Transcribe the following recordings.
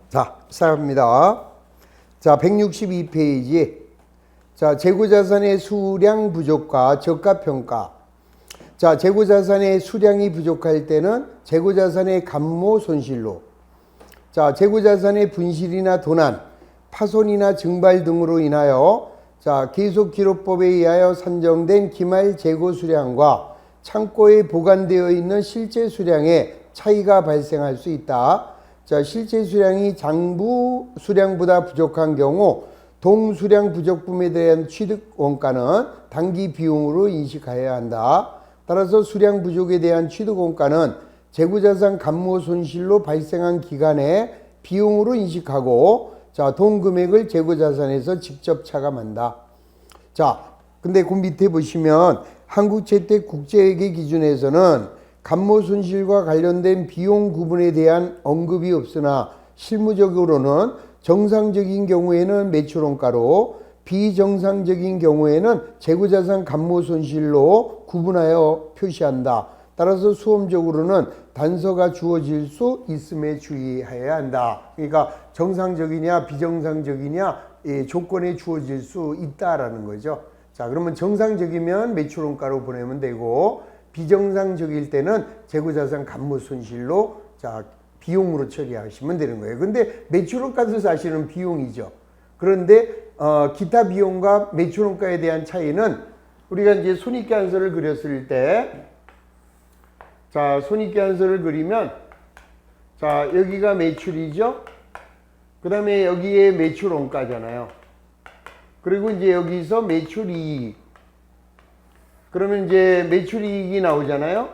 자, 시작합니다. 자, 162페이지. 자, 재고자산의 수량 부족과 저가평가. 자, 재고자산의 수량이 부족할 때는 재고자산의 감모 손실로. 자, 재고자산의 분실이나 도난, 파손이나 증발 등으로 인하여 자, 계속기록법에 의하여 산정된 기말 재고 수량과 창고에 보관되어 있는 실제 수량에 차이가 발생할 수 있다. 자, 실제 수량이 장부 수량보다 부족한 경우 동수량 부족분에 대한 취득 원가는 당기 비용으로 인식해야 한다. 따라서 수량 부족에 대한 취득 원가는 재고자산 감모 손실로 발생한 기간에 비용으로 인식하고 자, 동금액을 재고자산에서 직접 차감한다. 자, 근데 그 밑에 보시면 한국채택국제회계 기준에서는 감모 손실과 관련된 비용 구분에 대한 언급이 없으나 실무적으로는 정상적인 경우에는 매출원가로 비정상적인 경우에는 재고자산 감모 손실로 구분하여 표시한다. 따라서 수험적으로는 단서가 주어질 수 있음에 주의해야 한다. 그러니까 정상적이냐 비정상적이냐 조건에 주어질 수 있다라는 거죠. 자, 그러면 정상적이면 매출원가로 보내면 되고 비정상적일 때는 재고자산 감모 손실로 자, 비용으로 처리하시면 되는 거예요. 근데 매출원가도 사실은 비용이죠. 그런데 기타 비용과 매출원가에 대한 차이는 우리가 이제 손익계산서를 그렸을 때 자, 손익계산서를 그리면 자, 여기가 매출이죠. 그 다음에 여기에 매출원가잖아요. 그리고 이제 여기서 매출이익. 그러면 이제 매출이익이 나오잖아요.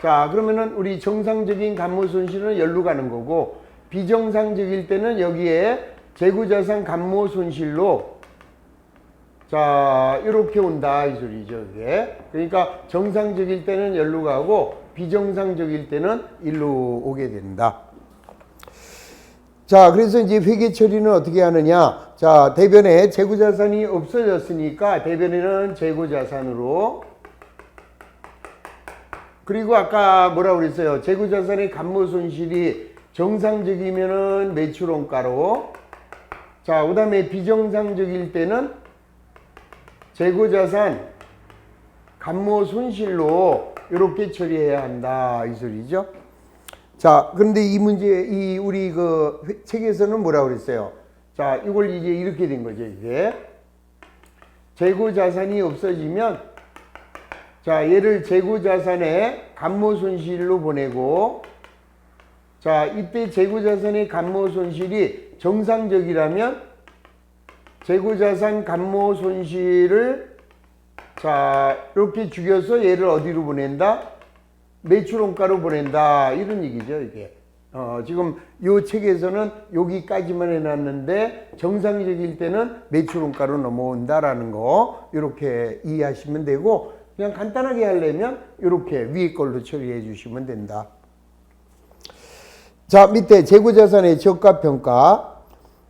자, 그러면은 우리 정상적인 감모손실은 여기로 가는 거고 비정상적일 때는 여기에 재고자산 감모손실로 자, 이렇게 온다 이 소리죠. 이게. 그러니까 정상적일 때는 여기로 가고 비정상적일 때는 일로 오게 된다. 자, 그래서 이제 회계 처리는 어떻게 하느냐. 자, 대변에 재고자산이 없어졌으니까 대변에는 재고자산으로. 그리고 아까 뭐라고 그랬어요? 재고자산의 감모손실이 정상적이면은 매출원가로. 자, 그 다음에 비정상적일 때는 재고자산 감모손실로 이렇게 처리해야 한다 이 소리죠. 자, 그런데 이 문제, 우리 그 책에서는 뭐라고 그랬어요? 자, 이걸 이제 이렇게 된 거죠, 이게. 재고자산이 없어지면, 자, 얘를 재고자산의 감모손실로 보내고, 자, 이때 재고자산의 감모손실이 정상적이라면, 재고자산 감모손실을, 자, 이렇게 죽여서 얘를 어디로 보낸다? 매출원가로 보낸다 이런 얘기죠. 이게 지금 이 책에서는 여기까지만 해놨는데 정상적일 때는 매출원가로 넘어온다라는 거 이렇게 이해하시면 되고 그냥 간단하게 하려면 이렇게 위에 걸로 처리해 주시면 된다. 자, 밑에 재고자산의 저가평가.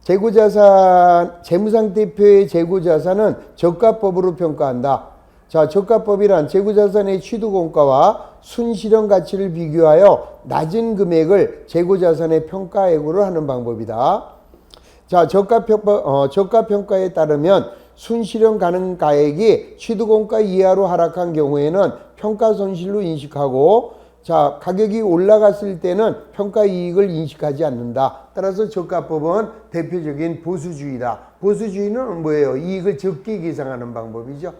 재고자산 재무상태표의 재고자산은 저가법으로 평가한다. 자, 저가법이란 재고자산의 취득원가와 순실현 가치를 비교하여 낮은 금액을 재고자산의 평가액으로 하는 방법이다. 자, 저가평가에 따르면 순실현 가능 가액이 취득원가 이하로 하락한 경우에는 평가손실로 인식하고 자, 가격이 올라갔을 때는 평가이익을 인식하지 않는다. 따라서 저가법은 대표적인 보수주의다. 보수주의는 뭐예요? 이익을 적게 계상하는 방법이죠.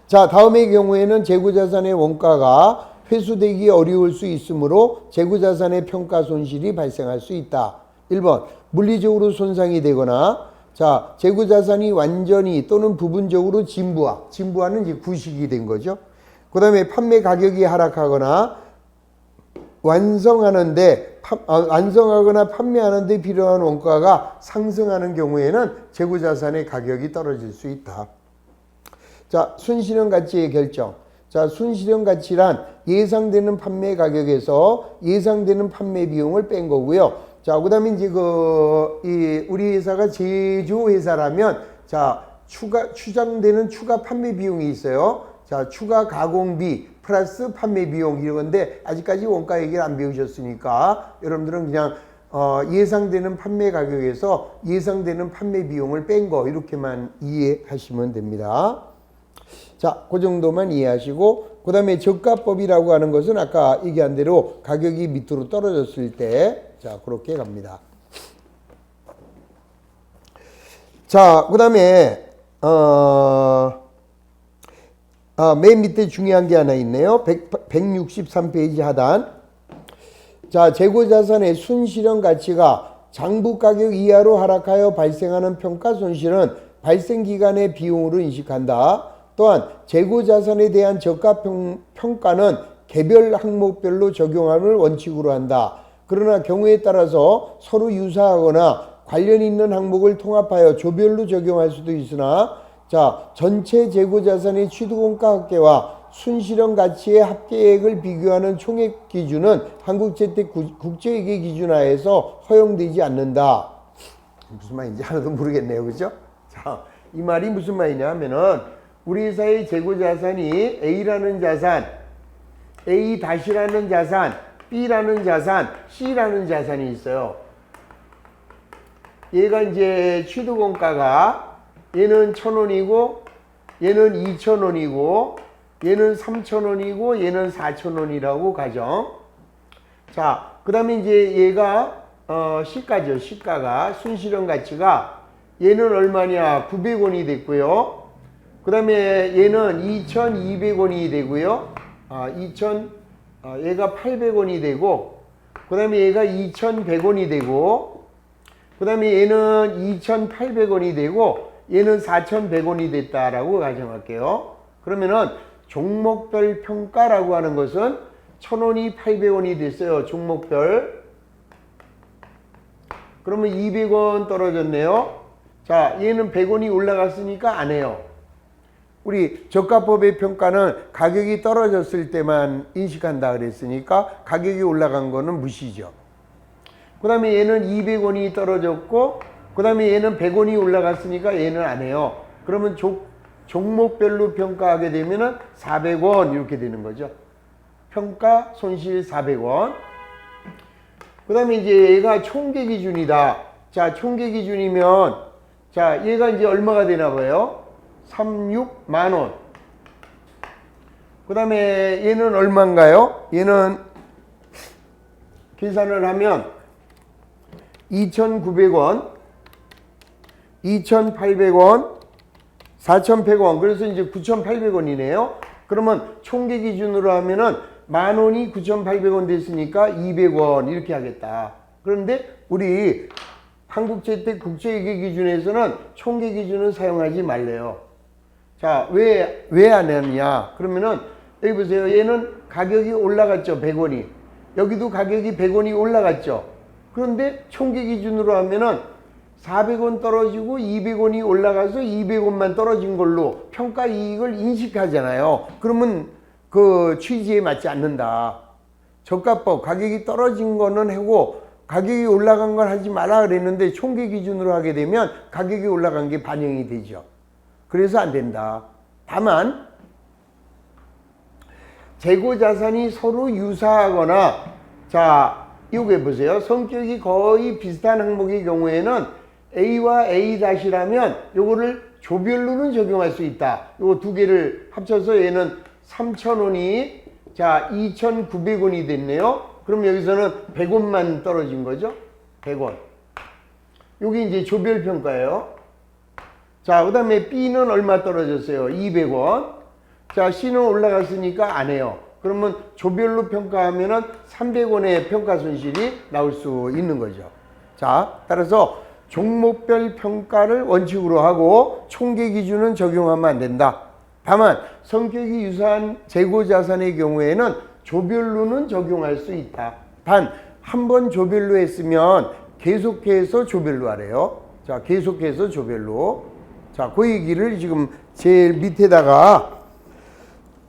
자, 다음의 경우에는 재고자산의 원가가 회수되기 어려울 수 있으므로 재고자산의 평가손실이 발생할 수 있다. 1번, 물리적으로 손상이 되거나 자, 재고자산이 완전히 또는 부분적으로 진부화는 이제 구식이 된 거죠. 그 다음에 판매 가격이 하락하거나 완성하거나 판매하는 데 필요한 원가가 상승하는 경우에는 재고자산의 가격이 떨어질 수 있다. 자, 순실현 가치의 결정. 자, 순실현 가치란 예상되는 판매 가격에서 예상되는 판매 비용을 뺀 거고요. 자, 그 다음에 이제 우리 회사가 제조회사라면 자, 추정되는 추가 판매 비용이 있어요. 자, 추가 가공비 플러스 판매 비용 이건데 아직까지 원가 얘기를 안 배우셨으니까 여러분들은 그냥 예상되는 판매 가격에서 예상되는 판매 비용을 뺀 거 이렇게만 이해하시면 됩니다. 자, 그 정도만 이해하시고 그 다음에 저가법이라고 하는 것은 아까 얘기한 대로 가격이 밑으로 떨어졌을 때 자, 그렇게 갑니다. 자, 그 다음에 맨 밑에 중요한 게 하나 있네요. 163페이지 하단. 자, 재고자산의 순실현 가치가 장부 가격 이하로 하락하여 발생하는 평가 손실은 발생 기간의 비용으로 인식한다. 또한 재고자산에 대한 저가 평가는 개별 항목별로 적용함을 원칙으로 한다. 그러나 경우에 따라서 서로 유사하거나 관련 있는 항목을 통합하여 조별로 적용할 수도 있으나 자, 전체 재고자산의 취득원가 합계와 순실현 가치의 합계액을 비교하는 총액 기준은 한국재택 국제회계 기준 하에서 허용되지 않는다. 무슨 말인지 하나도 모르겠네요. 그죠? 자, 이 말이 무슨 말이냐 하면은 우리 회사의 재고자산이 A라는 자산, A-라는 자산, B라는 자산, C라는 자산이 있어요. 얘가 이제 취득원가가 얘는 1,000원이고 얘는 2,000원이고 얘는 3,000원이고 얘는 4,000원이라고 가정. 자, 그 다음에 이제 얘가 시가죠. 시가가 순실현 가치가 얘는 얼마냐 900원이 됐고요. 그 다음에 얘는 2,200원이 되고요. 얘가 800원이 되고 그 다음에 얘가 2,100원이 되고 그 다음에 얘는 2,800원이 되고 얘는 4,100원이 됐다라고 가정할게요. 그러면은 종목별 평가라고 하는 것은 1,000원이 800원이 됐어요. 종목별. 그러면 200원 떨어졌네요. 자, 얘는 100원이 올라갔으니까 안 해요. 우리 저가법의 평가는 가격이 떨어졌을 때만 인식한다 그랬으니까 가격이 올라간 거는 무시죠. 그 다음에 얘는 200원이 떨어졌고 그 다음에 얘는 100원이 올라갔으니까 얘는 안 해요. 그러면 종목별로 평가하게 되면은 400원 이렇게 되는 거죠. 평가 손실 400원. 그 다음에 이제 얘가 총계 기준이다. 자, 총계 기준이면 자, 얘가 이제 얼마가 되나 봐요. 36만원. 그 다음에 얘는 얼마인가요? 얘는 계산을 하면 2,900원, 2,800원, 4,100원. 그래서 이제 9,800원이네요. 그러면 총계 기준으로 하면은 만원이 9,800원 됐으니까 200원 이렇게 하겠다. 그런데 우리 한국재택 국제회계 기준에서는 총계 기준은 사용하지 말래요. 자, 왜 안 하느냐? 그러면은 여기 보세요. 얘는 가격이 올라갔죠. 100원이. 여기도 가격이 100원이 올라갔죠. 그런데 총계 기준으로 하면은 400원 떨어지고 200원이 올라가서 200원만 떨어진 걸로 평가 이익을 인식하잖아요. 그러면 그 취지에 맞지 않는다. 저가법 가격이 떨어진 거는 하고 가격이 올라간 걸 하지 마라 그랬는데 총계 기준으로 하게 되면 가격이 올라간 게 반영이 되죠. 그래서 안 된다. 다만 재고자산이 서로 유사하거나 자, 이거 보세요. 성격이 거의 비슷한 항목의 경우에는 A와 A-라면 요거를 조별로는 적용할 수 있다. 요거 두 개를 합쳐서 얘는 3,000원이 자 2,900원이 됐네요. 그럼 여기서는 100원만 떨어진 거죠. 100원. 여기 이제 조별평가예요. 자, 그 다음에 B는 얼마 떨어졌어요? 200원. 자, C는 올라갔으니까 안 해요. 그러면 조별로 평가하면은 300원의 평가 손실이 나올 수 있는 거죠. 자, 따라서 종목별 평가를 원칙으로 하고 총계 기준은 적용하면 안 된다. 다만 성격이 유사한 재고자산의 경우에는 조별로는 적용할 수 있다. 단 한 번 조별로 했으면 계속해서 조별로 하래요. 자, 계속해서 조별로. 자, 그 얘기를 지금 제일 밑에다가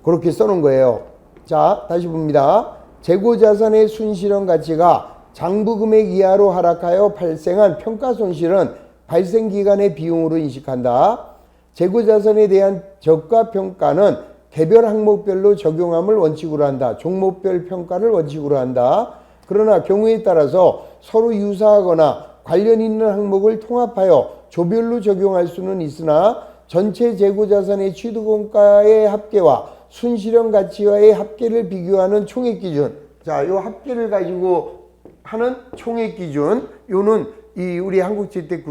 그렇게 써놓은 거예요. 자, 다시 봅니다. 재고자산의 순실현 가치가 장부금액 이하로 하락하여 발생한 평가 손실은 발생 기간의 비용으로 인식한다. 재고자산에 대한 저가평가는 개별 항목별로 적용함을 원칙으로 한다. 종목별 평가를 원칙으로 한다. 그러나 경우에 따라서 서로 유사하거나 관련 있는 항목을 통합하여 조별로 적용할 수는 있으나 전체 재고자산의 취득원가의 합계와 순실현 가치와의 합계를 비교하는 총액기준. 자, 요 합계를 가지고 하는 총액기준, 요는 이 우리 한국주택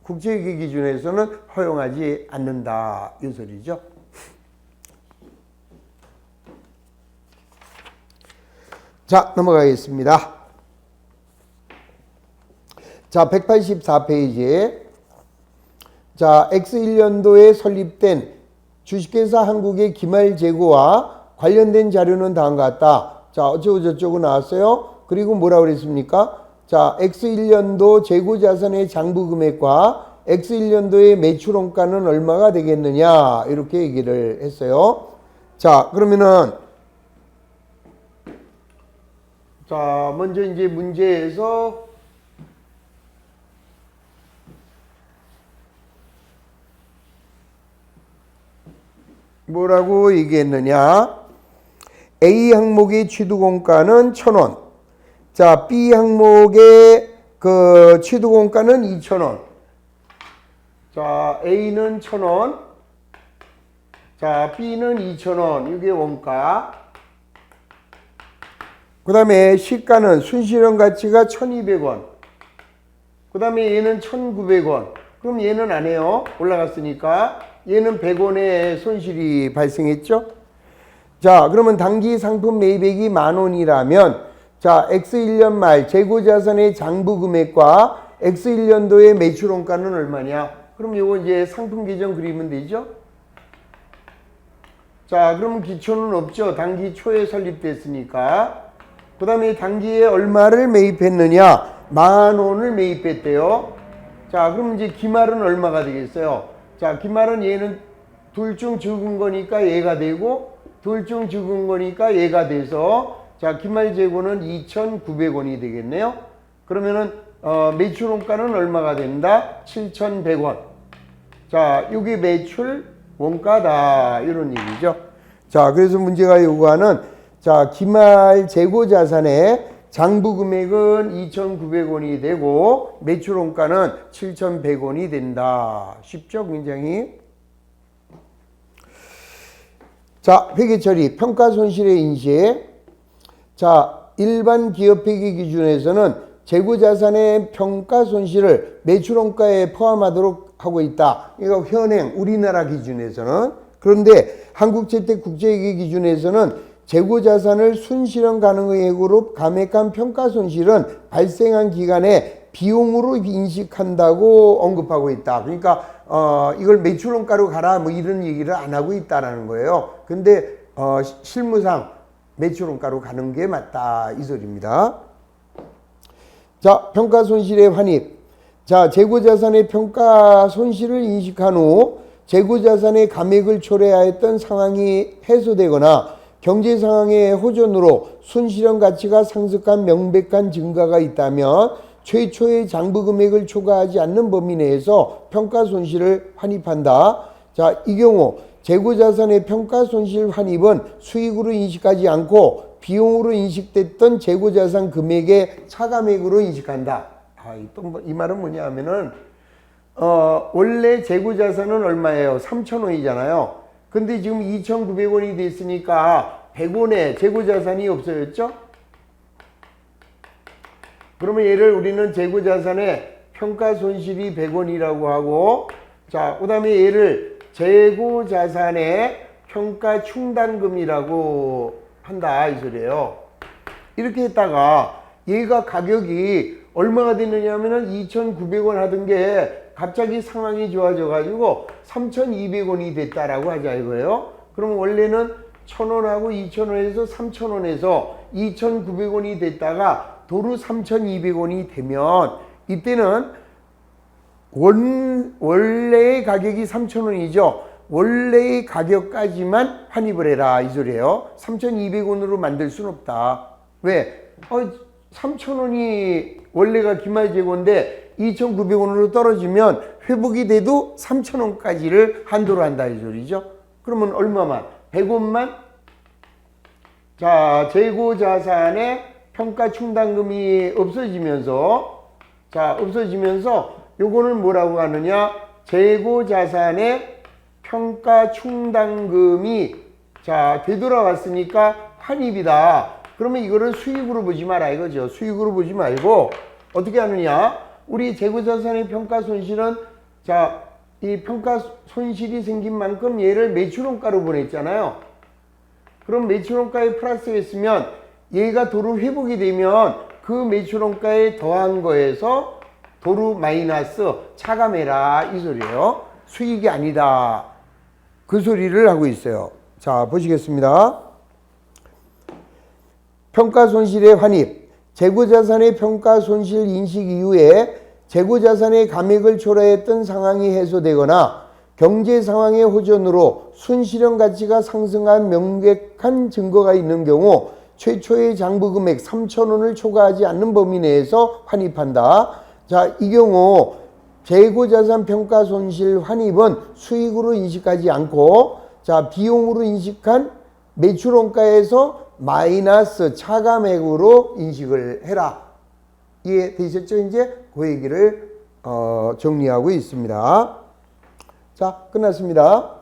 국제회계 기준에서는 허용하지 않는다. 이 소리죠. 자, 넘어가겠습니다. 자, 184페이지에 자, X1년도에 설립된 주식회사 한국의 기말 재고와 관련된 자료는 다음과 같다. 자, 어쩌고저쩌고 나왔어요. 그리고 뭐라고 그랬습니까? 자, X1년도 재고자산의 장부금액과 X1년도의 매출원가는 얼마가 되겠느냐 이렇게 얘기를 했어요. 자, 그러면은 자, 먼저 이제 문제에서 뭐라고 얘기했느냐? A 항목의 취득원가는 1,000원. 자, B 항목의 그 취득원가는 2,000원. 자, A는 1,000원. 자, B는 2,000원. 이게 원가. 그 다음에 시가는 순실현 가치가 1,200원. 그 다음에 얘는 1,900원. 그럼 얘는 안 해요. 올라갔으니까. 얘는 100원의 손실이 발생했죠. 자, 그러면 당기 상품 매입액이 10,000원이라면 자, X1년 말 재고자산의 장부금액과 X1년도의 매출원가는 얼마냐? 그럼 요거 이제 상품 계정 그리면 되죠. 자, 그러면 기초는 없죠. 당기 초에 설립됐으니까. 그 다음에 당기에 얼마를 매입했느냐? 10,000원을 매입했대요. 자, 그럼 이제 기말은 얼마가 되겠어요? 자, 기말은 얘는 둘 중 적은 거니까 얘가 되고 둘 중 적은 거니까 얘가 돼서 자, 기말 재고는 2,900원이 되겠네요. 그러면은 매출원가는 얼마가 된다? 7,100원. 자, 이게 매출 원가다 이런 얘기죠. 자, 그래서 문제가 요구하는 자, 기말 재고 자산의 장부 금액은 2,900원이 되고 매출원가는 7,100원이 된다. 쉽죠? 굉장히. 자, 회계처리 평가 손실의 인식. 자, 일반 기업 회계 기준에서는 재고 자산의 평가 손실을 매출원가에 포함하도록 하고 있다. 이거 현행 우리나라 기준에서는. 그런데 한국주택 국제회계 기준에서는 재고자산을 순실현 가능액으로 감액한 평가손실은 발생한 기간에 비용으로 인식한다고 언급하고 있다. 그러니까 이걸 매출원가로 가라 뭐 이런 얘기를 안 하고 있다라는 거예요. 근데 실무상 매출원가로 가는 게 맞다 이 소리입니다. 자, 평가손실의 환입. 자, 재고자산의 평가손실을 인식한 후 재고자산의 감액을 초래하였던 상황이 해소되거나 경제 상황의 호전으로 순실현 가치가 상승한 명백한 증가가 있다면 최초의 장부 금액을 초과하지 않는 범위 내에서 평가 손실을 환입한다. 자, 이 경우 재고자산의 평가 손실 환입은 수익으로 인식하지 않고 비용으로 인식됐던 재고자산 금액의 차감액으로 인식한다. 이 말은 뭐냐 하면은 원래 재고자산은 얼마예요? 3,000원이잖아요. 근데 지금 2,900원이 됐으니까 100원의 재고자산이 없어졌죠? 그러면 얘를 우리는 재고자산의 평가손실이 100원이라고 하고 자, 그 다음에 얘를 재고자산의 평가충당금이라고 한다 이 소리예요. 이렇게 했다가 얘가 가격이 얼마가 됐느냐 하면은 2,900원 하던 게 갑자기 상황이 좋아져 가지고 3,200원이 됐다라고 하자 이거예요. 그럼 원래는 1,000원하고 2,000원에서 3,000원에서 2,900원이 됐다가 도로 3,200원이 되면 이때는 원래의 가격이 3,000원이죠. 원래의 가격까지만 환입을 해라 이 소리예요. 3,200원으로 만들 수는 없다. 왜? 3,000원이 원래가 기말재고인데 2,900원으로 떨어지면 회복이 돼도 3,000원까지를 한도로 한다 이 소리죠. 그러면 얼마만? 100원만 자 재고자산의 평가충당금이 없어지면서 요거는 뭐라고 하느냐 재고자산의 평가충당금이 자 되돌아왔으니까 환입이다. 그러면 이거를 수익으로 보지 마라 이거죠. 수익으로 보지 말고 어떻게 하느냐 우리 재고자산의 평가손실은 자 이 평가손실이 생긴 만큼 얘를 매출원가로 보냈잖아요. 그럼 매출원가에 플러스했으면 얘가 도로 회복이 되면 그 매출원가에 더한 거에서 도로 마이너스 차감해라 이 소리예요. 수익이 아니다. 그 소리를 하고 있어요. 자 보시겠습니다. 평가손실의 환입. 재고자산의 평가손실 인식 이후에 재고자산의 감액을 초래했던 상황이 해소되거나 경제 상황의 호전으로 순실현 가치가 상승한 명백한 증거가 있는 경우 최초의 장부금액 3,000원을 초과하지 않는 범위 내에서 환입한다. 자, 이 경우 재고자산 평가손실 환입은 수익으로 인식하지 않고 자 비용으로 인식한 매출원가에서 마이너스 차감액으로 인식을 해라. 이해되셨죠? 이제 그 얘기를 정리하고 있습니다. 자, 끝났습니다.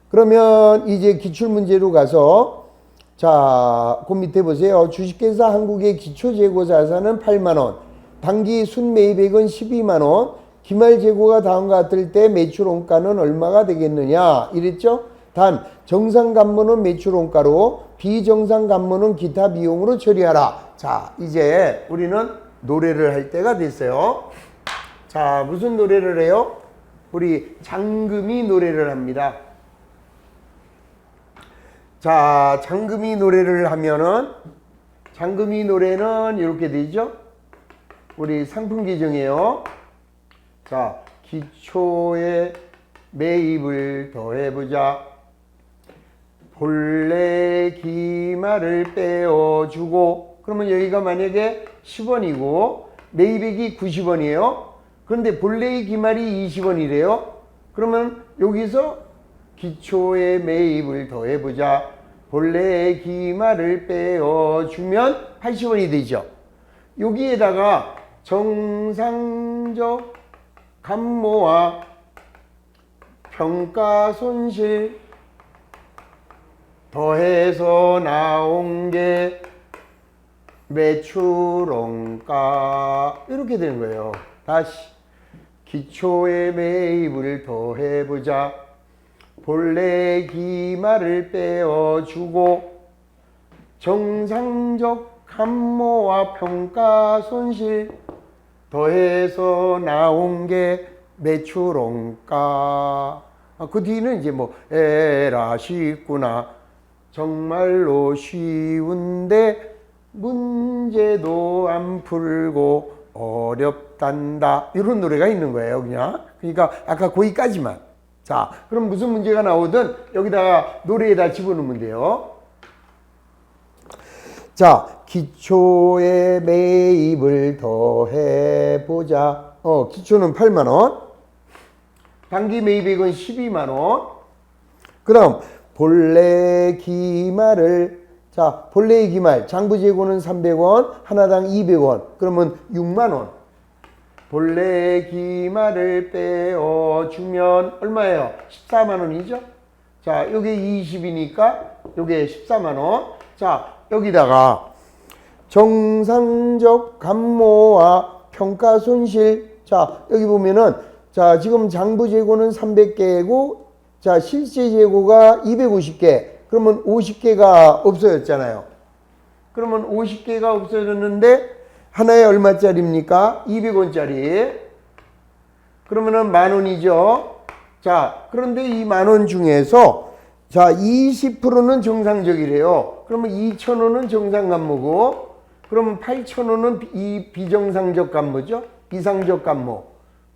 그러면 이제 기출문제로 가서 자, 그 밑에 보세요. 주식회사 한국의 기초재고자산은 8만원, 단기 순매입액은 12만원, 기말재고가 다음과 같을 때 매출원가는 얼마가 되겠느냐 이랬죠? 단 정상간모는 매출원가로 비정상간모는 기타 비용으로 처리하라. 자, 이제 우리는 노래를 할 때가 됐어요. 자, 무슨 노래를 해요? 우리 장금이 노래를 합니다. 자, 장금이 노래를 하면은 장금이 노래는 이렇게 되죠. 우리 상품 규정이에요. 자, 기초에 매입을 더해보자. 본래 기말을 빼어주고 그러면 여기가 만약에 10원이고 매입액이 90원이에요. 그런데 본래의 기말이 20원이래요. 그러면 여기서 기초에 매입을 더해보자. 본래의 기말을 빼어주면 80원이 되죠. 여기에다가 정상적 감모와 평가손실 더해서 나온 게 매출원가 이렇게 되는 거예요. 다시 기초에 매입을 더해보자. 본래 기말을 빼어주고 정상적 감모와 평가손실 더해서 나온 게 매출원가. 그 뒤는 이제 뭐 에라 쉽구나 정말로 쉬운데 문제도 안 풀고 어렵단다 이런 노래가 있는 거예요. 그냥 그러니까 아까 거기까지만. 자, 그럼 무슨 문제가 나오든 여기다가 노래에다 집어넣으면 돼요. 자, 기초에 매입을 더해보자. 기초는 8만원, 단기 매입액은 12만원. 그럼 본래 기말을 자, 본래의 기말 장부재고는 300원, 하나당 200원. 그러면 6만원. 본래의 기말을 빼어주면 얼마예요? 14만원이죠? 자, 요게 20이니까 요게 14만원. 자, 여기다가 정상적 감모와 평가손실. 자, 여기 보면은 자, 지금 장부재고는 300개고 자, 실제 재고가 250개. 그러면 50개가 없어졌잖아요. 그러면 50개가 없어졌는데 하나에 얼마짜리입니까? 200원짜리. 그러면은 만원이죠. 자, 그런데 이 만원 중에서 자, 20%는 정상적이래요. 그러면 2,000원은 정상간모고 그러면 8,000원은 이 비정상적 간모죠. 비상적 간모.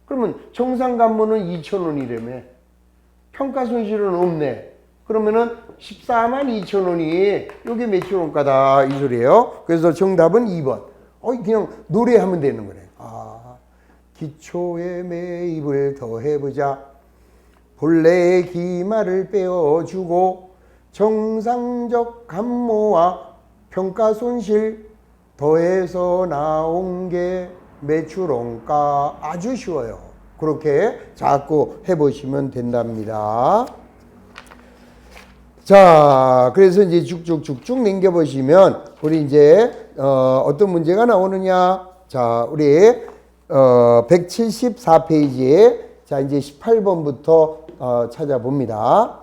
그러면 정상간모는 2,000원이라며. 평가손실은 없네. 그러면은 142,000원이 요게 매출원가다 이 소리예요. 그래서 정답은 2번. 그냥 노래하면 되는 거네. 아, 기초에 매입을 더해보자. 본래의 기말을 빼어주고 정상적 감모와 평가 손실 더해서 나온 게 매출 원가. 아주 쉬워요. 그렇게 자꾸 해보시면 된답니다. 자, 그래서 이제 쭉쭉쭉쭉 넘겨보시면 우리 이제 어떤 문제가 나오느냐. 자, 우리 174페이지에 자 이제 18번부터 찾아봅니다.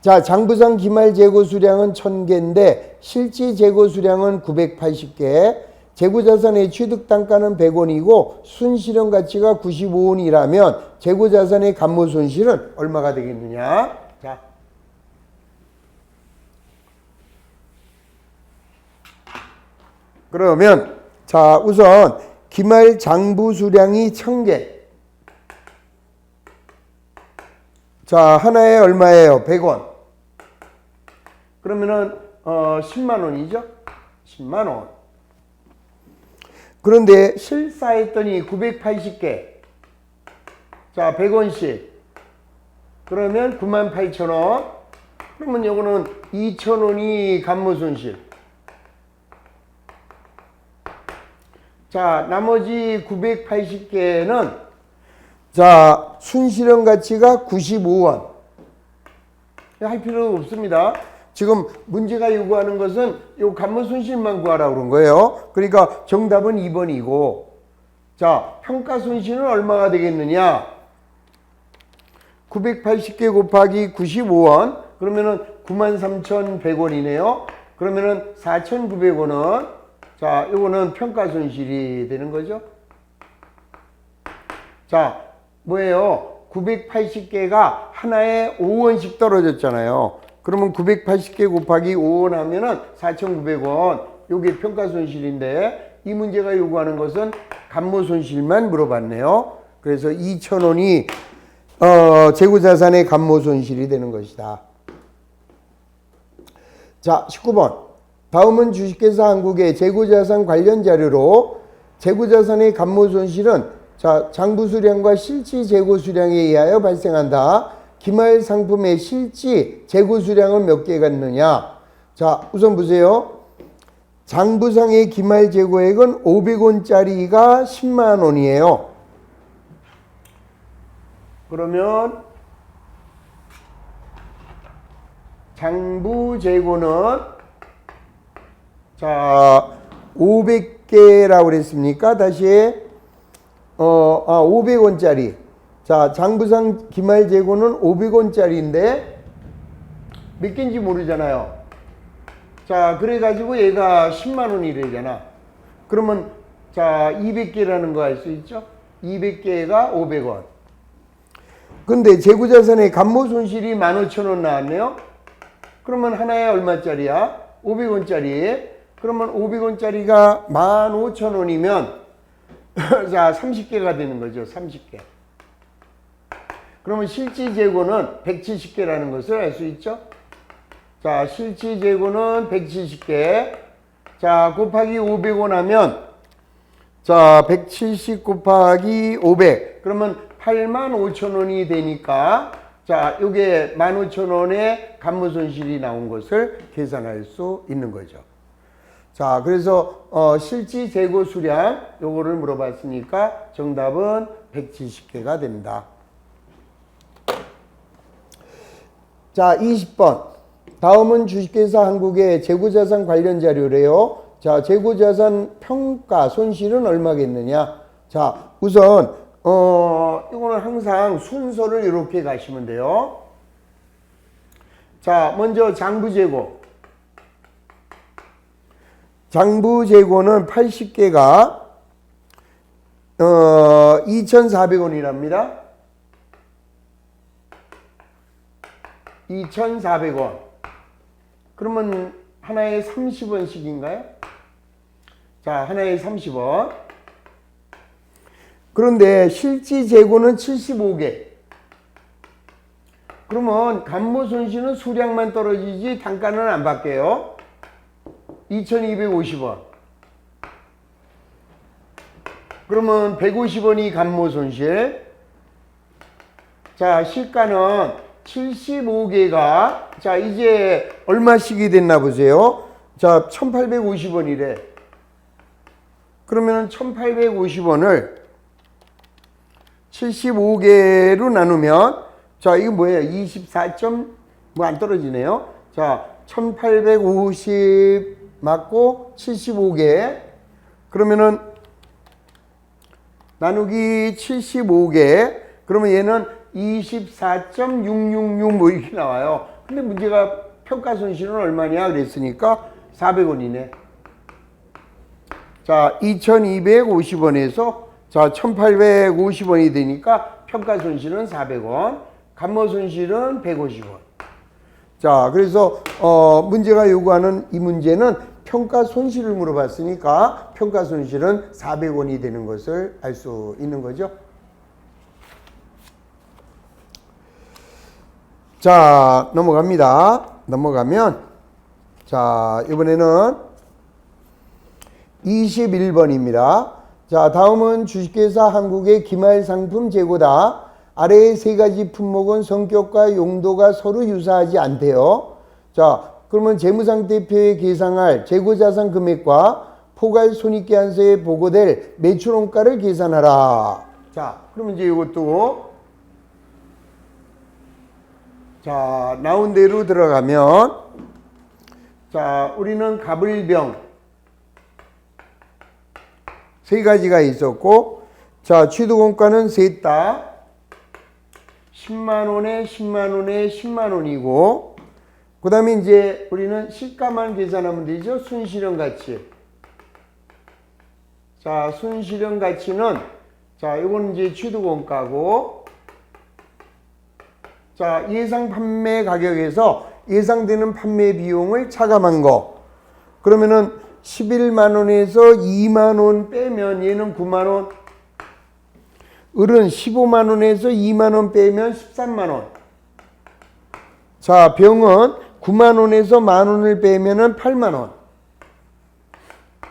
자, 장부상 기말 재고 수량은 1000개인데 실지 재고 수량은 980개, 재고자산의 취득단가는 100원이고 순실현 가치가 95원이라면 재고자산의 감모손실은 얼마가 되겠느냐? 자, 그러면 자 우선 기말 장부 수량이 1000개. 자, 하나에 얼마예요? 100원. 그러면은 10만 원이죠? 10만 원. 그런데 실사했더니 980개. 자, 100원씩. 그러면 98,000원. 그러면 요거는 2,000원이 감모손실. 자, 나머지 980개는 자, 순실현 가치가 95원. 할 필요가 없습니다. 지금 문제가 요구하는 것은 요 감모손실만 구하라고 그런 거예요. 그러니까 정답은 2번이고, 자, 평가손실은 얼마가 되겠느냐? 980개 곱하기 95원. 그러면은 93,100원이네요. 그러면은 4,900원은 자, 요거는 평가손실이 되는 거죠. 자, 뭐예요? 980개가 하나에 5원씩 떨어졌잖아요. 그러면 980개 곱하기 5원 하면은 4,900원. 요게 평가손실인데 이 문제가 요구하는 것은 감모손실만 물어봤네요. 그래서 2,000원이 재고자산의 감모손실이 되는 것이다. 자, 19번. 다음은 주식회사 한국의 재고자산 관련 자료로 재고자산의 감모손실은 자, 장부수량과 실지 재고수량에 의하여 발생한다. 기말 상품의 실지 재고수량은 몇 개가 있느냐? 자, 우선 보세요. 장부상의 기말 재고액은 500원짜리가 10만 원이에요. 그러면 장부 재고는 자 500개라고 그랬습니까? 다시 500원짜리. 자, 장부상 기말 재고는 500원짜리인데 몇 개인지 모르잖아요. 자, 그래가지고 얘가 10만 원이래잖아. 그러면 자 200개라는 거 알 수 있죠? 200개가 500원. 근데 재고자산의 감모손실이 15,000원 나왔네요. 그러면 하나에 얼마짜리야? 500원짜리. 그러면 500원짜리가 15,000원이면 자 30개가 되는 거죠. 30개. 그러면 실지 재고는 170개라는 것을 알 수 있죠. 자, 실지 재고는 170개. 자, 곱하기 500원 하면 자 170 곱하기 500 그러면 85,000원이 되니까 자 요게 15,000원의 감모손실이 나온 것을 계산할 수 있는 거죠. 자, 그래서 실지 재고 수량 요거를 물어봤으니까 정답은 170개가 됩니다. 자, 20번. 다음은 주식회사 한국의 재고자산 관련 자료래요. 자, 재고자산 평가 손실은 얼마겠느냐? 자, 우선 이거는 항상 순서를 이렇게 가시면 돼요. 자, 먼저 장부재고. 장부재고는 80개가 2,400원이랍니다. 2,400원. 그러면 하나에 30원씩인가요? 자, 하나에 30원. 그런데 실지 재고는 75개. 그러면 감모손실은 수량만 떨어지지 단가는 안 바뀌어요. 2,250원. 그러면 150원이 감모손실. 자, 시가는 75개가 자 이제 얼마씩이 됐나 보세요. 자 1850원이래. 그러면 1850원을 75개로 나누면 자 이거 뭐예요? 24. 뭐 안 떨어지네요. 자 1850 맞고 75개 그러면은 나누기 75개 그러면 얘는 24.666 뭐 이렇게 나와요. 근데 문제가 평가 손실은 얼마냐 그랬으니까 400원이네. 자 2250원에서 자 1850원이 되니까 평가 손실은 400원, 감모 손실은 150원. 자 그래서 문제가 요구하는 이 문제는 평가 손실을 물어봤으니까 평가 손실은 400원이 되는 것을 알 수 있는 거죠. 자 넘어갑니다. 넘어가면 자 이번에는 21번입니다. 자 다음은 주식회사 한국의 기말상품 재고다. 아래의 세 가지 품목은 성격과 용도가 서로 유사하지 않대요. 자 그러면 재무상태표에 계상할 재고자산 금액과 포괄 손익계산서에 보고될 매출원가를 계산하라. 자 그러면 이제 이것도 자 나온 대로 들어가면 자 우리는 갑을병 세 가지가 있었고 자 취득원가는 셋 다 10만원에 10만원에 10만원이고 그 다음에 이제 우리는 시가만 계산하면 되죠. 순실현 가치. 자 순실현 가치는 자 이건 이제 취득원가고 자 예상 판매 가격에서 예상되는 판매 비용을 차감한 거 그러면은 11만원에서 2만원 빼면 얘는 9만원 을은 15만원에서 2만원 빼면 13만원 자 병은 9만원에서 만원을 빼면 8만원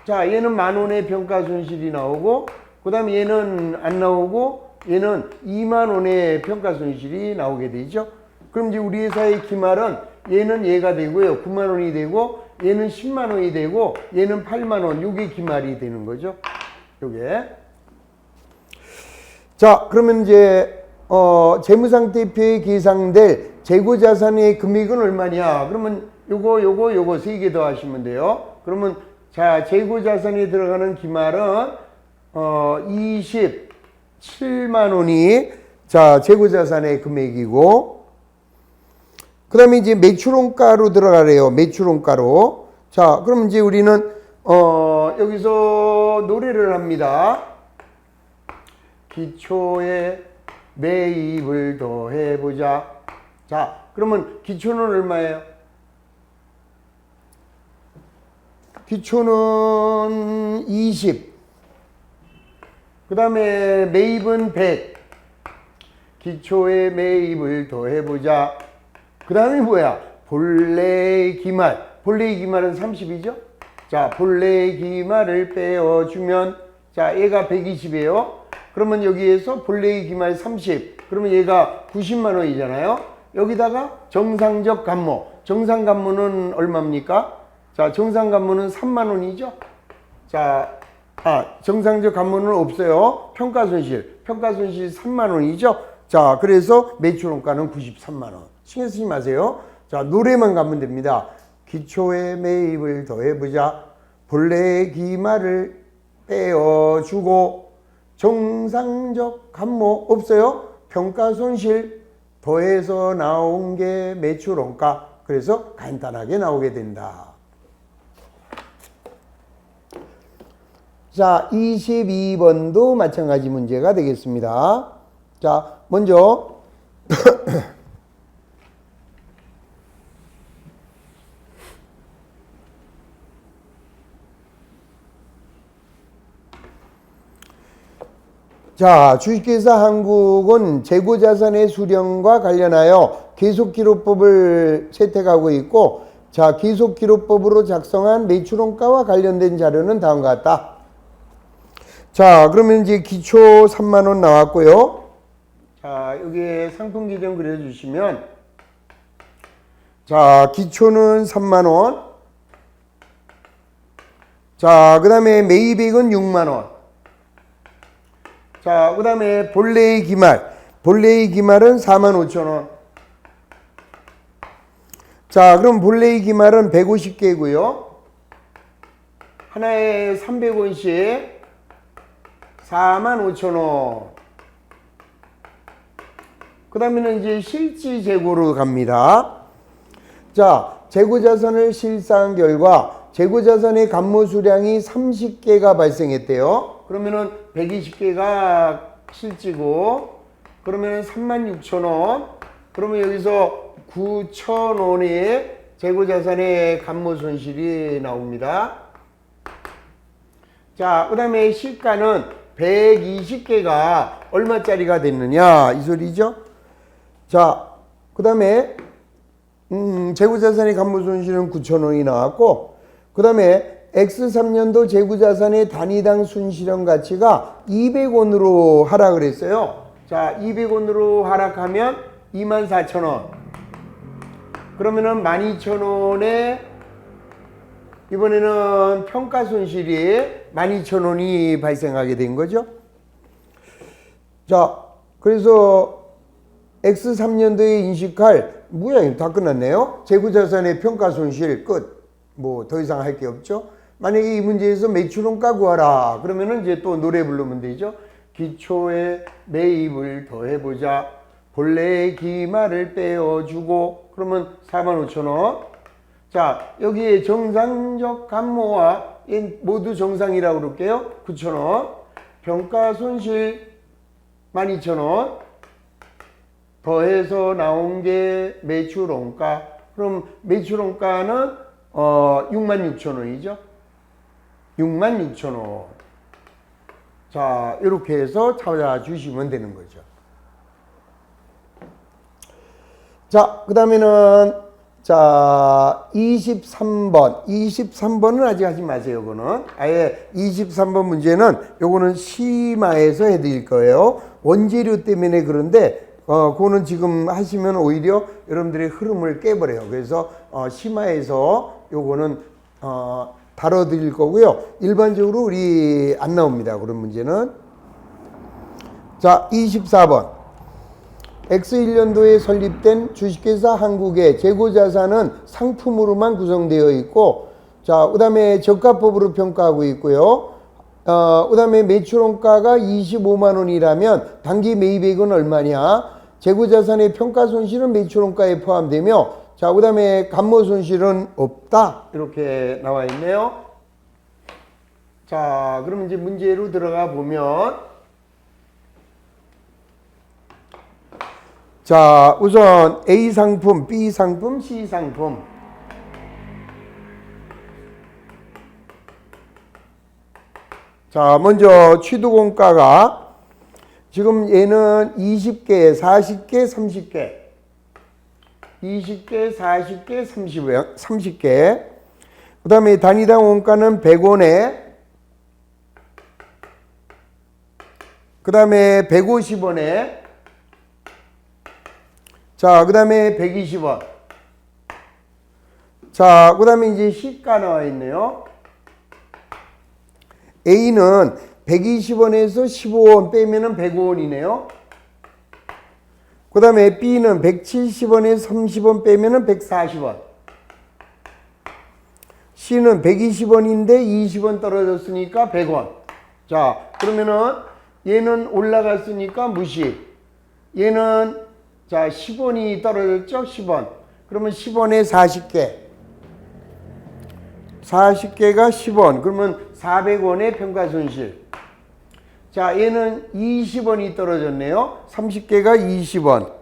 자 얘는 만원의 평가손실이 나오고 그 다음에 얘는 안 나오고 얘는 2만원의 평가손실이 나오게 되죠. 그럼 이제 우리 회사의 기말은 얘는 얘가 되고요 9만원이 되고 얘는 10만원이 되고 얘는 8만원 요게 기말이 되는 거죠. 요게 자 그러면 이제 재무상태표에 계상될 재고자산의 금액은 얼마냐 그러면 요거 세 개 더 하시면 돼요. 그러면 자 재고자산에 들어가는 기말은 27만원이 자 재고자산의 금액이고 그 다음에 이제 매출원가로 들어가래요. 매출원가로. 자 그럼 이제 우리는 여기서 노래를 합니다. 기초에 매입을 더해보자. 자 그러면 기초는 얼마예요? 기초는 20. 그 다음에 매입은 100. 기초에 매입을 더해보자. 그 다음에 뭐야? 본래의 기말. 본래의 기말은 30이죠? 자, 본래의 기말을 빼어주면, 자, 얘가 120이에요. 그러면 여기에서 본래의 기말 30. 그러면 얘가 90만 원이잖아요. 여기다가 정상적 감모. 정상 감모는 얼마입니까? 자, 정상 감모는 3만 원이죠? 자, 정상적 감모는 없어요. 평가손실. 평가손실 3만 원이죠? 자, 그래서 매출원가는 93만 원. 신경 쓰지 마세요. 자, 노래만 가면 됩니다. 기초에 매입을 더해보자. 본래의 기말을 빼어주고 정상적 감모 없어요. 평가손실 더해서 나온 게 매출원가. 그래서 간단하게 나오게 된다. 자, 22번도 마찬가지 문제가 되겠습니다. 자, 먼저 자, 주식회사 한국은 재고자산의 수령과 관련하여 계속기록법을 채택하고 있고 자, 계속기록법으로 작성한 매출원가와 관련된 자료는 다음과 같다. 자, 그러면 이제 기초 3만원 나왔고요. 자, 여기에 상품 기준 그려주시면 자, 기초는 3만 원. 자, 그 다음에 메이백은 6만 원. 자, 그 다음에 본래의 기말. 본래의 기말은 4만 5천 원. 자, 그럼 본래의 기말은 150개고요. 하나에 300원씩 4만 5천 원. 그 다음에는 이제 실지 재고로 갑니다. 자, 재고자산을 실사한 결과 재고자산의 감모 수량이 30개가 발생했대요. 그러면은 120개가 실지고, 그러면은 36,000원. 그러면 여기서 9,000원의 재고자산의 감모 손실이 나옵니다. 자, 그 다음에 시가는 120개가 얼마짜리가 됐느냐, 이 소리죠. 자, 그 다음에 재고자산의 감모손실은 9,000원이 나왔고, 그 다음에 X3년도 재고자산의 단위당 순실현 가치가 200원으로 하락을 했어요. 자, 200원으로 하락하면 24,000원. 그러면은 12,000원에 이번에는 평가손실이 12,000원이 발생하게 된 거죠. 자, 그래서 X3년도에 인식할 뭐야, 다 끝났네요. 재고자산의 평가손실 끝. 뭐 더 이상 할 게 없죠. 만약에 이 문제에서 매출원가 구하라 그러면은 이제 또 노래 부르면 되죠. 기초에 매입을 더해보자. 본래의 기말을 빼어주고, 그러면 45,000원. 자, 여기에 정상적 감모와 모두 정상이라고 그럴게요. 9,000원. 평가손실 12,000원. 더해서 나온 게 매출원가. 그럼 매출원가는 66,000원이죠. 66,000원. 자, 이렇게 해서 찾아주시면 되는 거죠. 자, 그 다음에는 자, 23번. 23번은 아직 하지 마세요. 그거는 아예 23번 문제는 요거는 심화해서 해드릴 거예요. 원재료 때문에 그런데 그거는 지금 하시면 오히려 여러분들의 흐름을 깨버려요. 그래서 심화해서 요거는 다뤄드릴 거고요. 일반적으로 우리 안 나옵니다. 그런 문제는. 자, 24번. X1년도에 설립된 주식회사 한국의 재고자산은 상품으로만 구성되어 있고, 자, 그 다음에 저가법으로 평가하고 있고요. 그 다음에 매출원가가 25만 원이라면 단기 매입액은 얼마냐? 재고자산의 평가손실은 매출원가에 포함되며, 자, 그 다음에 감모손실은 없다. 이렇게 나와 있네요. 자, 그럼 이제 문제로 들어가 보면, 자, 우선 A 상품, B 상품, C 상품. 자, 먼저 취득원가가 지금 얘는 20개, 40개, 30개. 20개, 40개, 30개. 그 다음에 단위당 원가는 100원에, 그 다음에 150원에, 자, 그 다음에 120원. 자, 그 다음에 이제 시가 나와 있네요. A는 120원에서 15원 빼면은 105원이네요. 그 다음에 B는 170원에서 30원 빼면은 140원. C는 120원인데 20원 떨어졌으니까 100원. 자, 그러면은 얘는 올라갔으니까 무시. 얘는 자, 10원이 떨어졌죠? 10원. 그러면 10원에 40개. 40개가 10원. 그러면 400원의 평가손실. 자, 얘는 20원이 떨어졌네요. 30개가 20원.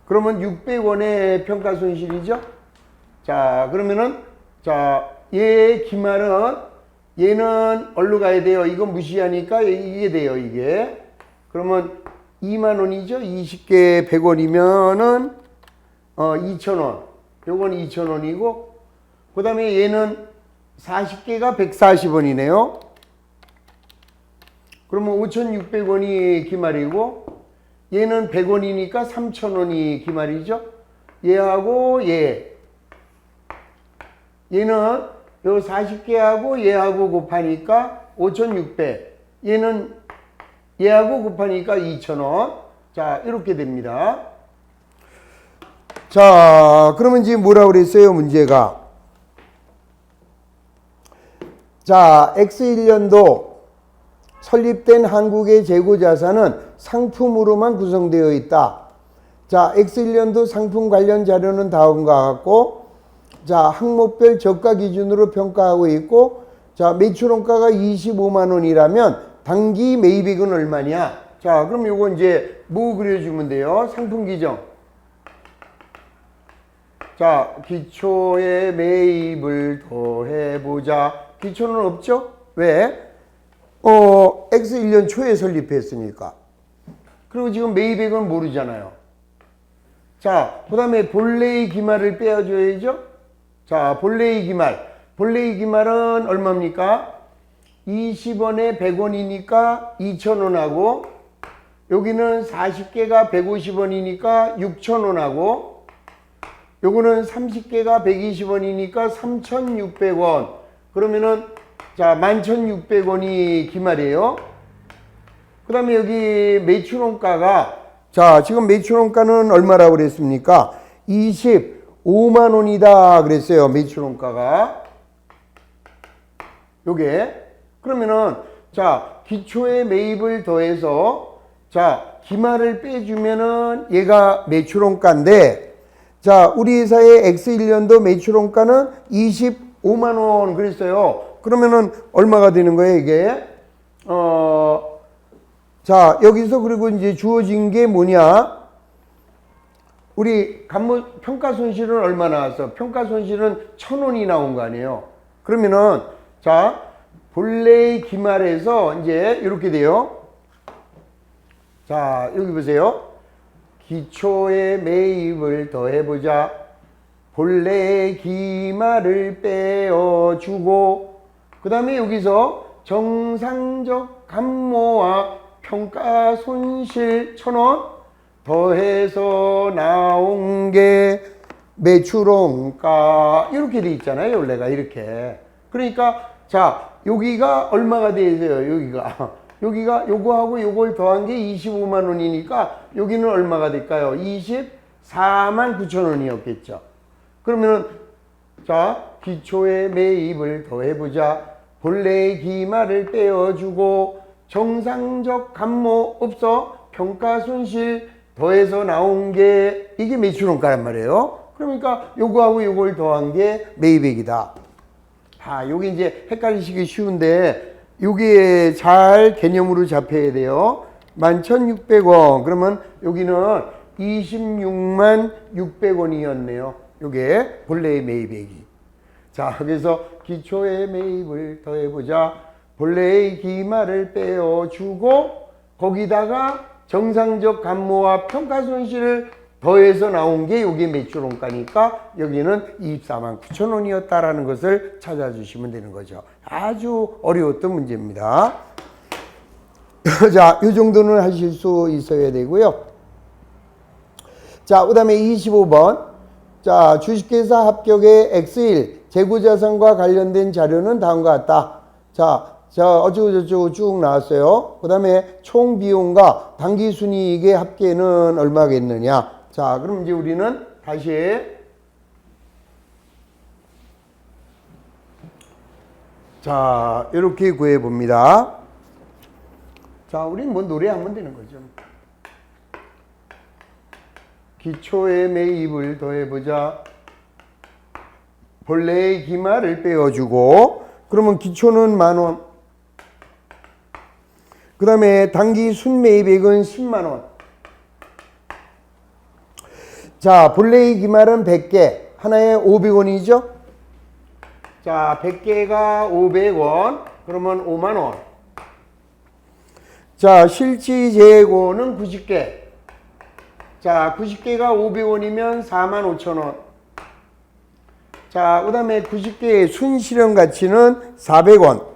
그러면 600원의 평가손실이죠? 자, 그러면은, 자, 얘의 기말은, 얘는 어디로 가야 돼요? 이거 무시하니까 이게 돼요, 이게. 그러면 2만 원이죠? 20개 100원이면은 2,000원. 요건 2,000원이고, 그 다음에 얘는 40개가 140원이네요. 그러면 5,600원이 기말이고, 얘는 100원이니까 3,000원이 기말이죠. 얘하고 얘는 요 40개하고 얘하고 곱하니까 5,600. 얘는 얘하고 곱하니까 2,000원. 자, 이렇게 됩니다. 자, 그러면 지금 뭐라고 그랬어요, 문제가? 자, X1년도 설립된 한국의 재고자산은 상품으로만 구성되어 있다. 자, X1년도 상품 관련 자료는 다음과 같고, 자, 항목별 저가 기준으로 평가하고 있고, 자, 매출원가가 25만 원이라면 당기 매입액은 얼마냐? 자, 그럼 요거 이제 뭐 그려주면 돼요? 상품 기정. 자, 기초의 매입을 더해보자. 기초는 없죠? 왜? X1년 초에 설립했으니까. 그리고 지금 매입액은 모르잖아요. 자, 그 다음에 본래의 기말을 빼줘야죠. 자, 본래의 기말. 본래의 기말은 얼마입니까? 20원에 100원이니까 2,000원하고, 여기는 40개가 150원이니까 6,000원하고, 요거는 30개가 120원이니까 3,600원. 그러면은, 자, 11,600원이 기말이에요. 그 다음에 여기 매출원가가, 자, 지금 매출원가는 얼마라고 그랬습니까? 25만 원이다 그랬어요. 매출원가가. 요게. 그러면은, 자, 기초의 매입을 더해서, 자, 기말을 빼주면은 얘가 매출원가인데, 자, 우리 회사의 X1년도 매출원가는 25만 원 그랬어요. 그러면은 얼마가 되는 거예요, 이게? 자, 여기서 그리고 이제 주어진 게 뭐냐? 우리 평가 손실은 얼마 나왔어? 평가 손실은 1,000원이 나온 거 아니에요? 그러면은, 자, 본래의 기말에서 이제 이렇게 돼요. 자, 여기 보세요. 기초의 매입을 더해보자. 본래의 기말을 빼어주고, 그 다음에 여기서 정상적 감모와 평가 손실 1,000원 더해서 나온 게 매출원가. 이렇게 돼 있잖아요, 원래가 이렇게. 그러니까, 자, 여기가 얼마가 되세요, 여기가. 여기가 요거하고 요걸 더한 게 25만 원이니까 여기는 얼마가 될까요? 24만 9천 원이었겠죠. 그러면은, 자, 기초의 매입을 더해보자. 본래의 기말을 떼어주고, 정상적 감모 없어 평가 손실 더해서 나온 게 이게 매출원가란 말이에요. 그러니까 요거하고 요걸 더한 게 매입액이다. 아, 요게 이제 헷갈리시기 쉬운데, 요게 잘 개념으로 잡혀야 돼요. 11,600원. 그러면 여기는 26만 600원이었네요. 요게 본래의 매입액이. 자, 그래서 기초의 매입을 더해보자. 본래의 기말을 빼어주고, 거기다가 정상적 감모와 평가 손실을 더해서 나온 게 여기 매출원가니까 여기는 24만 9천 원이었다라는 것을 찾아주시면 되는 거죠. 아주 어려웠던 문제입니다. 자, 이 정도는 하실 수 있어야 되고요. 자, 그 다음에 25번. 자, 주식회사 합격의 X1 재고자산과 관련된 자료는 다음과 같다. 자, 어쩌고저쩌고 쭉 나왔어요. 그 다음에 총 비용과 당기순이익의 합계는 얼마겠느냐. 자, 그럼 이제 우리는 다시 자, 이렇게 구해 봅니다. 자, 우리는 뭐 노래하면 되는 거죠. 기초의 매입을 더해보자. 본래의 기말을 빼어주고, 그러면 기초는 만원. 그 다음에 당기 순매입액은 10만원. 자, 본래의 기말은 100개. 하나에 500원이죠? 자, 100개가 500원. 그러면 5만원. 자, 실지 재고는 90개. 자, 90개가 500원이면 45,000원. 자, 그 다음에 90개의 순실현 가치는 400원.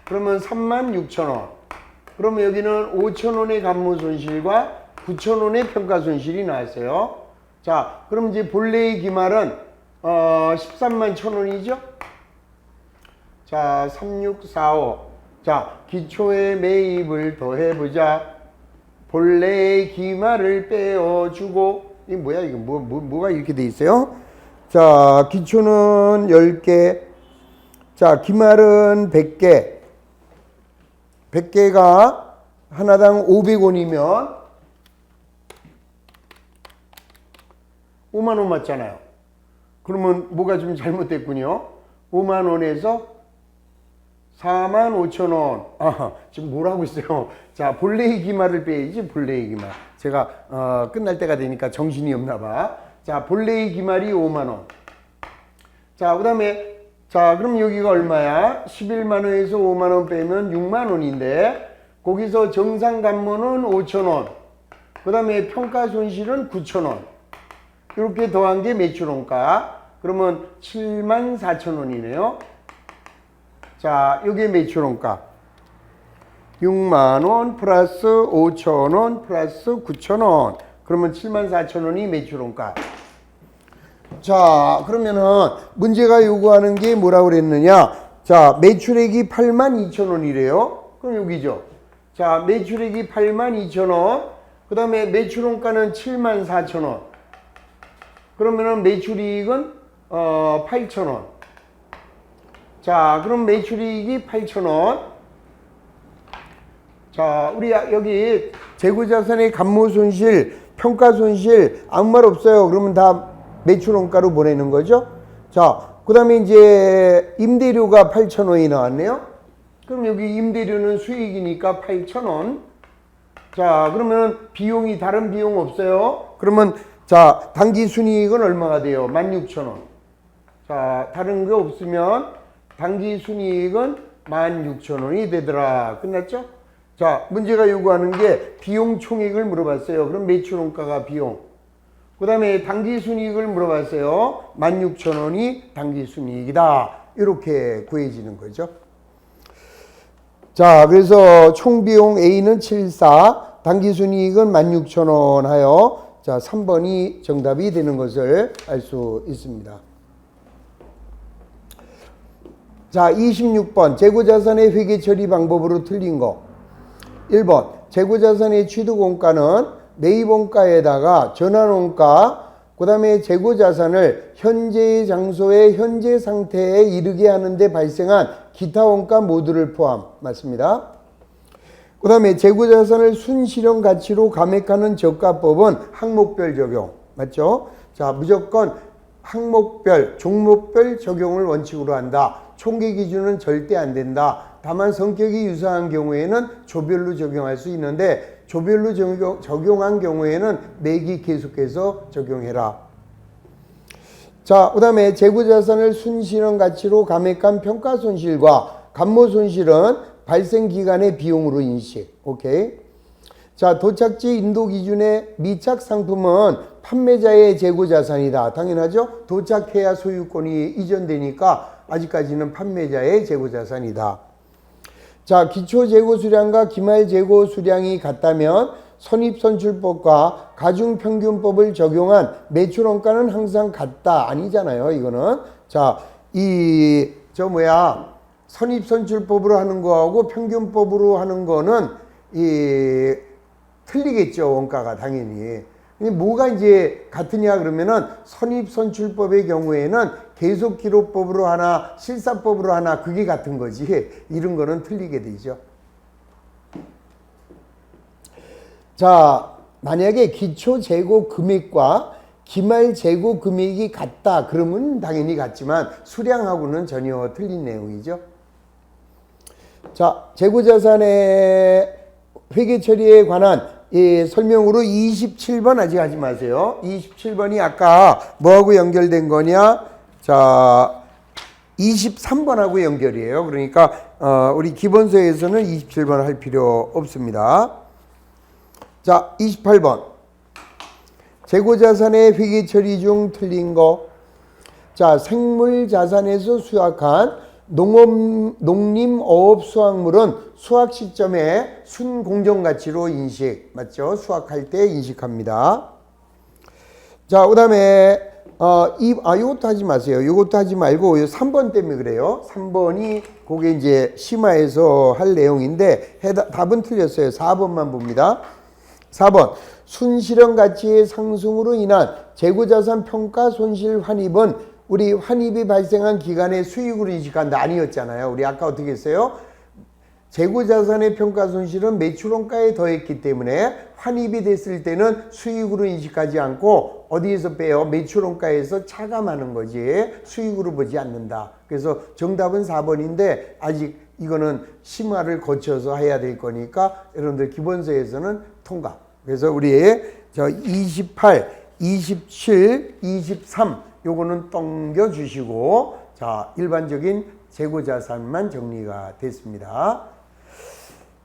그러면 36,000원. 그러면 여기는 5,000원의 감모 손실과 9,000원의 평가손실이 나왔어요. 자, 그럼 이제 본래의 기말은 13만 1,000원이죠. 자, 3645. 자, 기초의 매입을 더해보자. 본래의 기말을 빼어주고. 이게 뭐야? 이거 뭐가 이렇게 돼 있어요? 자, 기초는 10개. 자, 기말은 100개. 100개가 하나당 500원이면 5만 원 맞잖아요. 그러면 뭐가 좀 잘못됐군요. 5만 원에서 4만 5천 원. 아, 지금 뭐라고 있어요? 자, 본래의 기말을 빼야지, 본래의 기말. 제가 끝날 때가 되니까 정신이 없나 봐. 자, 본래의 기말이 5만 원. 자, 그 다음에 자, 그럼 여기가 얼마야? 11만 원에서 5만 원 빼면 6만 원인데 거기서 정상간모는 5천 원. 그 다음에 평가손실은 9천 원. 이렇게 더한 게 매출원가. 그러면 7만 4천 원이네요. 자, 이게 매출원가. 6만 원 플러스 5천 원 플러스 9천 원. 그러면 7만 4천 원이 매출원가. 자, 그러면은 문제가 요구하는 게 뭐라고 그랬느냐? 자, 매출액이 8만 2천 원이래요. 그럼 여기죠. 자, 매출액이 8만 2천 원. 그 다음에 매출원가는 7만 4천 원. 그러면은 매출이익은 8천 원. 자, 그럼 매출이익이 8천 원. 자, 우리 여기 재고자산의 감모손실, 평가손실 아무 말 없어요. 그러면 다 매출원가로 보내는 거죠. 자, 그 다음에 이제 임대료가 8천 원이 나왔네요. 그럼 여기 임대료는 수익이니까 8천 원. 자, 그러면 비용이 다른 비용 없어요. 그러면 자, 당기순이익은 얼마가 돼요? 16,000원. 자, 다른 거 없으면 당기순이익은 16,000원이 되더라. 끝났죠? 자, 문제가 요구하는 게 비용 총액을 물어봤어요. 그럼 매출원가가 비용. 그 다음에 당기순이익을 물어봤어요. 16,000원이 당기순이익이다. 이렇게 구해지는 거죠. 자, 그래서 총비용 A는 74, 당기순이익은 16,000원 하여 자, 3번이 정답이 되는 것을 알 수 있습니다. 자, 26번 재고자산의 회계처리 방법으로 틀린 거. 1번 재고자산의 취득원가는 매입원가에다가 전환원가 그 다음에 재고자산을 현재의 장소의 현재 상태에 이르게 하는데 발생한 기타 원가 모두를 포함. 맞습니다. 그 다음에 재고자산을 순실현 가치로 감액하는 저가법은 항목별 적용. 맞죠? 자, 무조건 항목별, 종목별 적용을 원칙으로 한다. 총계 기준은 절대 안 된다. 다만 성격이 유사한 경우에는 조별로 적용할 수 있는데 조별로 적용한 경우에는 매기 계속해서 적용해라. 자, 그 다음에 재고자산을 순실현 가치로 감액한 평가손실과 감모손실은 발생 기간의 비용으로 인식. 오케이. 자, 도착지 인도 기준의 미착 상품은 판매자의 재고자산이다. 당연하죠? 도착해야 소유권이 이전되니까 아직까지는 판매자의 재고자산이다. 자, 기초 재고 수량과 기말 재고 수량이 같다면 선입선출법과 가중평균법을 적용한 매출원가는 항상 같다. 아니잖아요, 이거는. 자, 선입선출법으로 하는 거하고 평균법으로 하는 거는 틀리겠죠, 원가가 당연히. 근데 뭐가 이제 같으냐 그러면은 선입선출법의 경우에는 계속기록법으로 하나 실사법으로 하나 그게 같은 거지 이런 거는 틀리게 되죠. 자, 만약에 기초 재고 금액과 기말 재고 금액이 같다 그러면 당연히 같지만 수량하고는 전혀 틀린 내용이죠. 자, 재고자산의 회계 처리에 관한 설명으로 27번 아직 하지 마세요. 27번이 아까 뭐하고 연결된 거냐? 자, 23번하고 연결이에요. 그러니까 우리 기본서에서는 27번 할 필요 없습니다. 자, 28번. 재고자산의 회계 처리 중 틀린 거. 자, 생물자산에서 수확한 농림어업 수확물은 수확 시점에 순공정 가치로 인식, 맞죠? 수확할 때 인식합니다. 자, 그 다음에 요것도 하지 마세요. 요것도 하지 말고 3번 때문에 그래요. 3번이 그게 이제 심화해서 할 내용인데 답은 틀렸어요. 4번만 봅니다. 4번. 순실현 가치의 상승으로 인한 재고자산 평가 손실 환입은 우리 환입이 발생한 기간의 수익으로 인식한다. 아니었잖아요. 우리 아까 어떻게 했어요? 재고자산의 평가 손실은 매출원가에 더했기 때문에 환입이 됐을 때는 수익으로 인식하지 않고 어디에서 빼요? 매출원가에서 차감하는 거지 수익으로 보지 않는다. 그래서 정답은 4번인데 아직 이거는 심화를 거쳐서 해야 될 거니까 여러분들 기본서에서는 통과. 그래서 우리 28, 27, 23 요거는 넘겨 주시고 자, 일반적인 재고자산만 정리가 됐습니다.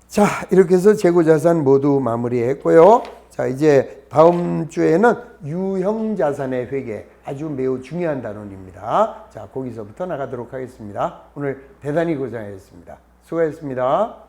자, 이렇게 해서 재고자산 모두 마무리했고요. 자, 이제 다음 주에는 유형자산의 회계, 아주 매우 중요한 단원입니다. 자, 거기서부터 나가도록 하겠습니다. 오늘 대단히 고생하셨습니다. 수고하셨습니다.